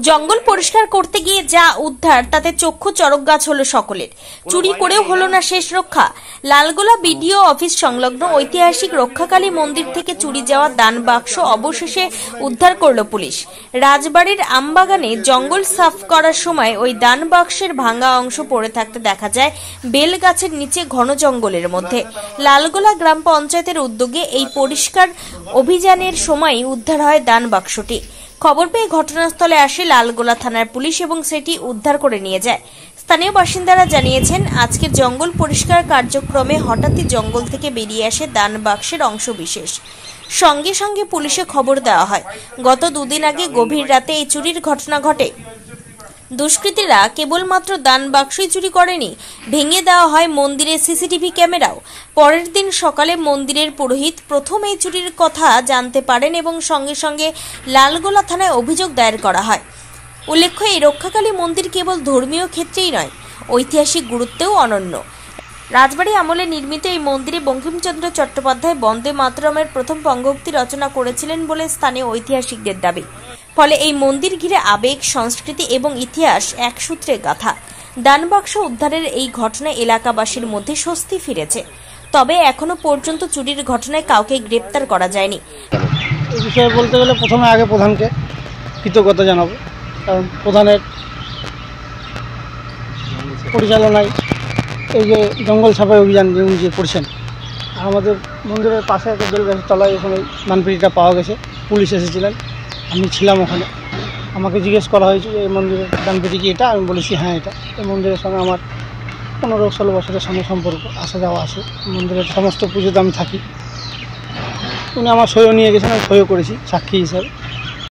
জঙ্গল পরিষ্কার করতে গিয়ে যা উদ্ধার তাতে চক্ষু চড়ক গাছ হলো সকলের। চুরি করেও হলো না শেষ রক্ষা। লালগোলা বিডিও অফিস সংলগ্ন ঐতিহাসিক রক্ষাকালী মন্দির থেকে চুরি যাওয়া দান বাক্স অবশেষে উদ্ধার করল পুলিশ। রাজবাড়ির আমবাগানে জঙ্গল সাফ করার সময় ওই দান বাক্সের ভাঙা অংশ পড়ে থাকতে দেখা যায় বেল গাছের নিচে ঘন জঙ্গলের মধ্যে। লালগোলা গ্রাম পঞ্চায়েতের উদ্যোগে এই পরিষ্কার অভিযানের সময় উদ্ধার হয় দান বাক্সটি। খবর পেয়ে ঘটনাস্থলে আসে লালগোলা থানার পুলিশ এবং সেটি উদ্ধার করে নিয়ে যায়। স্থানীয় বাসিন্দারা জানিয়েছেন, আজকের জঙ্গল পরিষ্কার কার্যক্রমে হঠাৎই জঙ্গল থেকে বেরিয়ে আসে দান বাক্সের অংশ বিশেষ। সঙ্গে সঙ্গে পুলিশে খবর দেওয়া হয়। গত দুদিন আগে গভীর রাতে এই চুরির ঘটনা ঘটে। দুষ্কৃতীরা কেবলমাত্র দান বাক্সই চুরি করেনি, ভেঙে দেওয়া হয় মন্দিরের সিসিটিভি ক্যামেরাও। পরের দিন সকালে মন্দিরের পুরোহিত প্রথম এই চুরির কথা জানতে পারেন এবং সঙ্গে সঙ্গে লালগোলা থানায় অভিযোগ দায়ের করা হয়। উল্লেখ্য, এই রক্ষাকালী মন্দির কেবল ধর্মীয় ক্ষেত্রেই নয়, ঐতিহাসিক গুরুত্বেও অনন্য। রাজবাড়ী আমলে নির্মিত এই মন্দিরে বঙ্কিমচন্দ্র চট্টোপাধ্যায় বন্দে মাতরমের প্রথম পঙ্গক্তি রচনা করেছিলেন বলে স্থানীয় ঐতিহাসিকদের দাবি। ফলে এই মন্দির ঘিরে আবেগ, সংস্কৃতি এবং ইতিহাস এক সূত্রে গাঁথা। দানবাক্স উদ্ধারের এই ঘটনায় এলাকাবাসীর মধ্যে স্বস্তি ফিরেছে। তবে এখনো পর্যন্ত চুরির ঘটনায় কাউকে গ্রেপ্তার করা যায়নি। এই বিষয়ে বলতে গেলে প্রথমে আগে প্রধানকে কৃতজ্ঞতা জানাবো, কারণ প্রধানের পরিচালনায় এই যে জঙ্গল সাফাই অভিযান যে করছেন। আমাদের মন্দিরের পাশে একটা বেল গাছের তলায় ওখানে দানপেটিটা পাওয়া গেছে। পুলিশ এসেছিলেন, আমি ছিলাম ওখানে। আমাকে জিজ্ঞেস করা হয়েছে যে এই মন্দিরের দানপেটি কি এটা? আমি বলেছি হ্যাঁ এটা। এই মন্দিরের সঙ্গে আমার 15-16 বছরের সঙ্গে সম্পর্ক, আসা যাওয়া আছে। মন্দিরের সমস্ত পুজোতে আমি থাকি। উনি আমার সইও নিয়ে গেছেন, আমি সইও করেছি সাক্ষী হিসাবে।